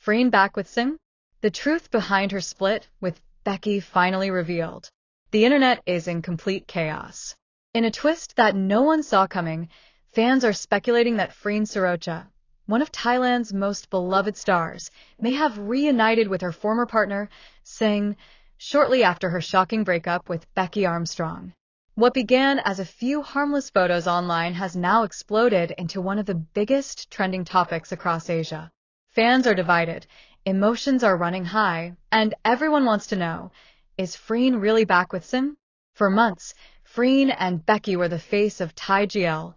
Freen back with Seng? The truth behind her split with Becky finally revealed. The internet is in complete chaos. In a twist that no one saw coming, fans are speculating that Freen Sorocha, one of Thailand's most beloved stars, may have reunited with her former partner, Seng, shortly after her shocking breakup with Becky Armstrong. What began as a few harmless photos online has now exploded into one of the biggest trending topics across Asia. Fans are divided, emotions are running high, and everyone wants to know, is Freen really back with Seng? For months, Freen and Becky were the face of Thai GL,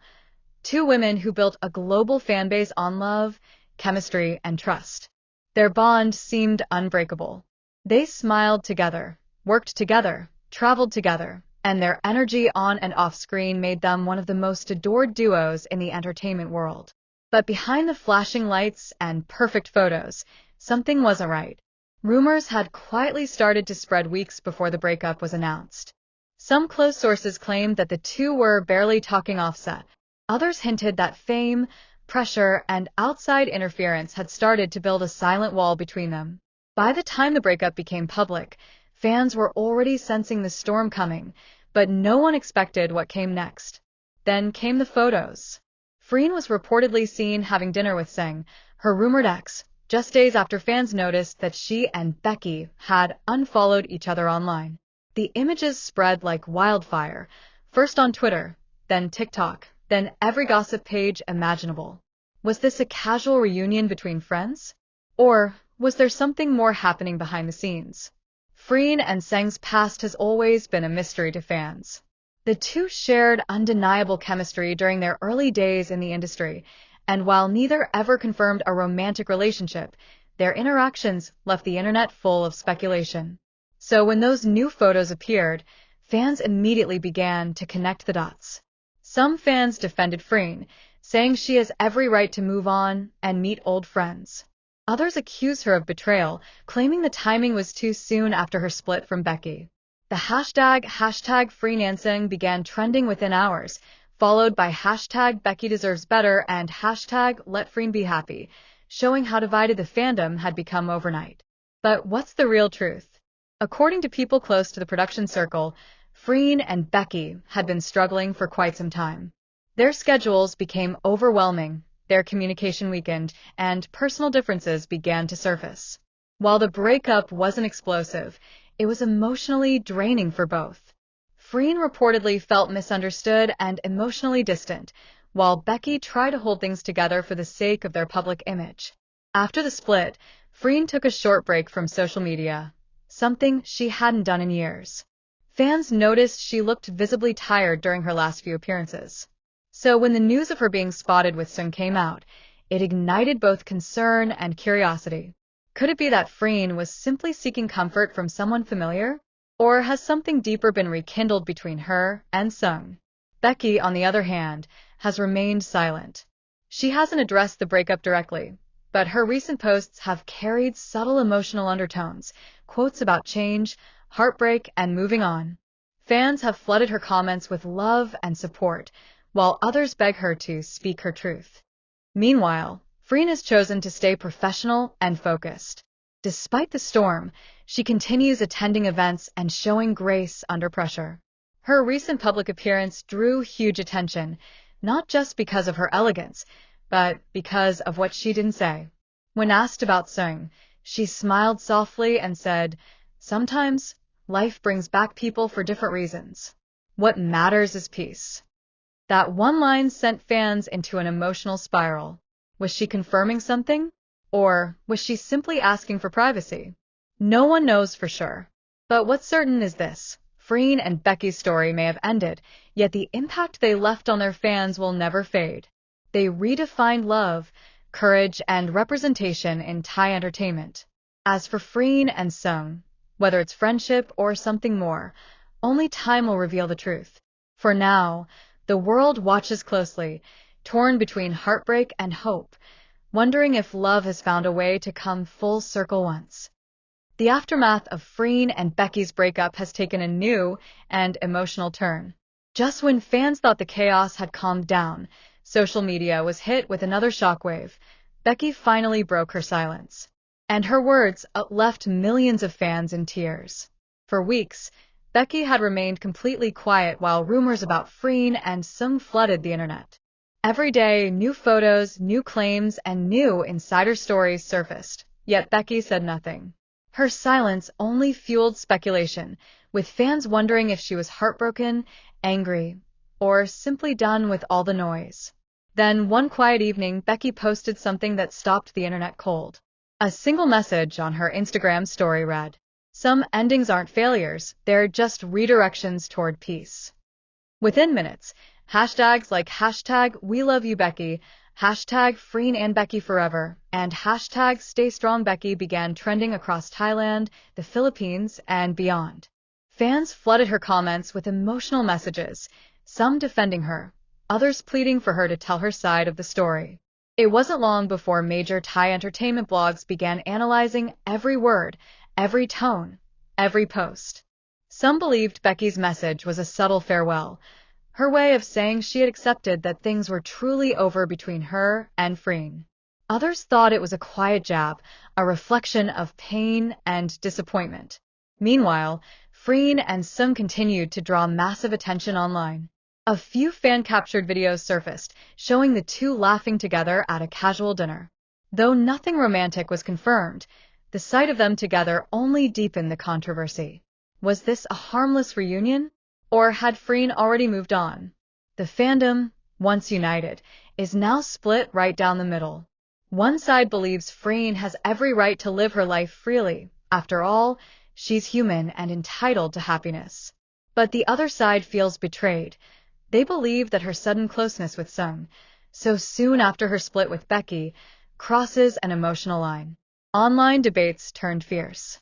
two women who built a global fanbase on love, chemistry, and trust. Their bond seemed unbreakable. They smiled together, worked together, traveled together, and their energy on and off screen made them one of the most adored duos in the entertainment world. But behind the flashing lights and perfect photos, something wasn't right. Rumors had quietly started to spread weeks before the breakup was announced. Some close sources claimed that the two were barely talking offset. Others hinted that fame, pressure, and outside interference had started to build a silent wall between them. By the time the breakup became public, fans were already sensing the storm coming, but no one expected what came next. Then came the photos. Freen was reportedly seen having dinner with Seng, her rumored ex, just days after fans noticed that she and Becky had unfollowed each other online. The images spread like wildfire, first on Twitter, then TikTok, then every gossip page imaginable. Was this a casual reunion between friends? Or was there something more happening behind the scenes? Freen and Seng's past has always been a mystery to fans. The two shared undeniable chemistry during their early days in the industry, and while neither ever confirmed a romantic relationship, their interactions left the internet full of speculation. So when those new photos appeared, fans immediately began to connect the dots. Some fans defended Freen, saying she has every right to move on and meet old friends. Others accused her of betrayal, claiming the timing was too soon after her split from Becky. The hashtag #FreenandSeng began trending within hours, followed by hashtag Becky Deserves Better and hashtag Let Freen Be Happy, showing how divided the fandom had become overnight. But what's the real truth? According to people close to the production circle, Freen and Becky had been struggling for quite some time. Their schedules became overwhelming, their communication weakened, and personal differences began to surface. While the breakup wasn't explosive, it was emotionally draining for both. Freen reportedly felt misunderstood and emotionally distant, while Becky tried to hold things together for the sake of their public image. After the split, Freen took a short break from social media, something she hadn't done in years. Fans noticed she looked visibly tired during her last few appearances. So when the news of her being spotted with Seng came out, it ignited both concern and curiosity. Could it be that Freen was simply seeking comfort from someone familiar? Or has something deeper been rekindled between her and Seng? Becky, on the other hand, has remained silent. She hasn't addressed the breakup directly, but her recent posts have carried subtle emotional undertones, quotes about change, heartbreak, and moving on. Fans have flooded her comments with love and support, while others beg her to speak her truth. Meanwhile, Freen has chosen to stay professional and focused. Despite the storm, she continues attending events and showing grace under pressure. Her recent public appearance drew huge attention, not just because of her elegance, but because of what she didn't say. When asked about Seng, she smiled softly and said, "Sometimes, life brings back people for different reasons. What matters is peace." That one line sent fans into an emotional spiral. Was she confirming something? Or was she simply asking for privacy? No one knows for sure. But what's certain is this: Freen and Becky's story may have ended, yet the impact they left on their fans will never fade. They redefined love, courage, and representation in Thai entertainment. As for Freen and Seng, whether it's friendship or something more, only time will reveal the truth. For now, the world watches closely, torn between heartbreak and hope, wondering if love has found a way to come full circle once. The aftermath of Freen and Becky's breakup has taken a new and emotional turn. Just when fans thought the chaos had calmed down, social media was hit with another shockwave. Becky finally broke her silence. And her words left millions of fans in tears. For weeks, Becky had remained completely quiet while rumors about Freen and Seng flooded the internet. Every day, new photos, new claims, and new insider stories surfaced, yet Becky said nothing. Her silence only fueled speculation, with fans wondering if she was heartbroken, angry, or simply done with all the noise. Then, one quiet evening, Becky posted something that stopped the internet cold. A single message on her Instagram story read, "Some endings aren't failures, they're just redirections toward peace." Within minutes, hashtags like hashtag We Love You Becky, hashtag Freen and Becky Forever, and hashtag Stay Strong Becky began trending across Thailand, the Philippines, and beyond. Fans flooded her comments with emotional messages, some defending her, others pleading for her to tell her side of the story. It wasn't long before major Thai entertainment blogs began analyzing every word, every tone, every post. Some believed Becky's message was a subtle farewell, her way of saying she had accepted that things were truly over between her and Freen. Others thought it was a quiet jab, a reflection of pain and disappointment. Meanwhile, Freen and Seng continued to draw massive attention online. A few fan-captured videos surfaced, showing the two laughing together at a casual dinner. Though nothing romantic was confirmed, the sight of them together only deepened the controversy. Was this a harmless reunion? Or had Freen already moved on? The fandom, once united, is now split right down the middle. One side believes Freen has every right to live her life freely. After all, she's human and entitled to happiness. But the other side feels betrayed. They believe that her sudden closeness with Seng, so soon after her split with Becky, crosses an emotional line. Online debates turned fierce.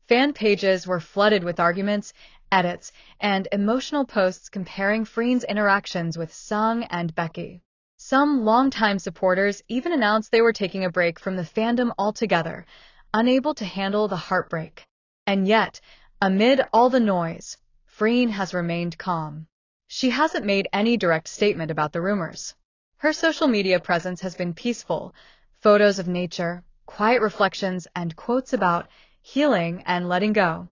Fan pages were flooded with arguments, edits, and emotional posts comparing Freen's interactions with Seng and Becky. Some longtime supporters even announced they were taking a break from the fandom altogether, unable to handle the heartbreak. And yet, amid all the noise, Freen has remained calm. She hasn't made any direct statement about the rumors. Her social media presence has been peaceful, photos of nature, quiet reflections, and quotes about healing and letting go.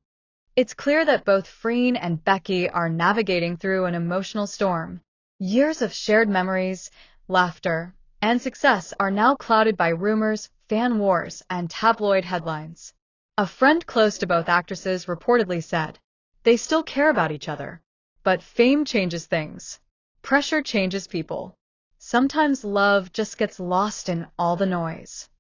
It's clear that both Freen and Becky are navigating through an emotional storm. Years of shared memories, laughter, and success are now clouded by rumors, fan wars, and tabloid headlines. A friend close to both actresses reportedly said, "They still care about each other. But fame changes things. Pressure changes people. Sometimes love just gets lost in all the noise."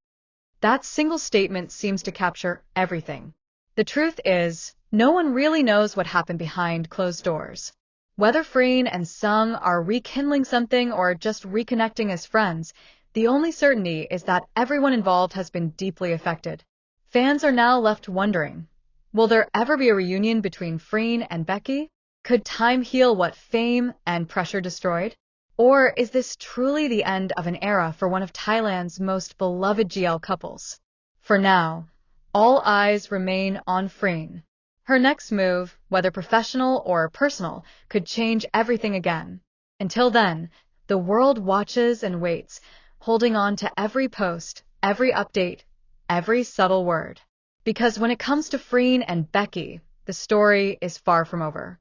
That single statement seems to capture everything. The truth is, no one really knows what happened behind closed doors. Whether Freen and Seng are rekindling something or just reconnecting as friends, the only certainty is that everyone involved has been deeply affected. Fans are now left wondering, will there ever be a reunion between Freen and Becky? Could time heal what fame and pressure destroyed? Or is this truly the end of an era for one of Thailand's most beloved GL couples? For now, all eyes remain on Freen. Her next move, whether professional or personal, could change everything again. Until then, the world watches and waits, holding on to every post, every update, every subtle word. Because when it comes to Freen and Becky, the story is far from over.